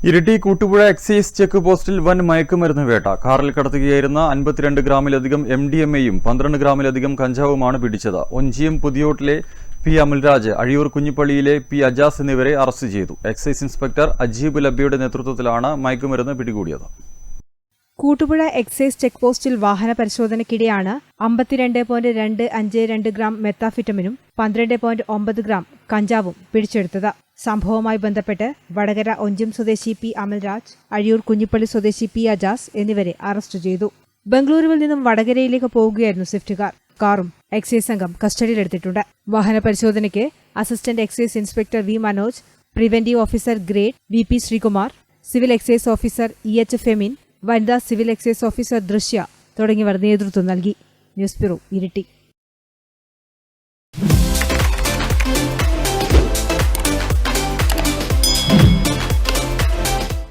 Iritty Koottupuzha excise check പോസ്റ്റിൽ വൻ മയക്കുമരുന്ന് വേട്ട. കാറിൽ കടത്തുകയായിരുന്ന 52 ഗ്രാമിലധികം MDMAയും 12 ഗ്രാമിലധികം കഞ്ചാവുമാണ് പിടിച്ചത്. ഒഞ്ചിയം പുതിയോട്ടിലെ പി അമൽരാജ്, അഴിയൂർ കുഞ്ഞിപ്പള്ളിയിലെ പി അജാസ് എന്നിവരെ അറസ്റ്റ് ചെയ്തു. എക്സൈസ് ഇൻസ്പെക്ടർ അജീബ് ലബിയുടെ നേതൃത്വത്തിലാണ് മയക്കുമരുന്ന് പിടികൂടിയത്. കൂട്ടുപുഴ എക്സൈസ് ചെക്ക് പോസ്റ്റിൽ വാഹന പരിശോധനയ്ക്കിടെയാണ് 52.252 ഗ്രാം മെത്താഫിറ്റമിനും 12.9 ഗ്രാം കഞ്ചാവും പിടിച്ചെടുത്തത്. സംഭവവുമായി ബന്ധപ്പെട്ട് വടകര ഒഞ്ചിയം സ്വദേശി പി അമൽരാജ്, അഴിയൂർ കുഞ്ഞിപ്പള്ളി സ്വദേശി പി അജാസ് എന്നിവരെ അറസ്റ്റ് ചെയ്തു. ബംഗളൂരുവിൽ നിന്നും വടകരയിലേക്ക് പോകുകയായിരുന്നു സ്വിഫ്റ്റ് കാർ. കാറും എക്സൈസ് സംഘം കസ്റ്റഡിയിലെടുത്തിട്ടുണ്ട്. വാഹന പരിശോധനയ്ക്ക് assistant excise inspector V Manoj, preventive officer grade V Sreekumar, civil excise officer EH Femin, വനിതാ സിവിൽ എക്സൈസ് ഓഫീസർ ദൃശ്യ തുടങ്ങിയവർ നേതൃത്വം നൽകി. News bureau, Iritty.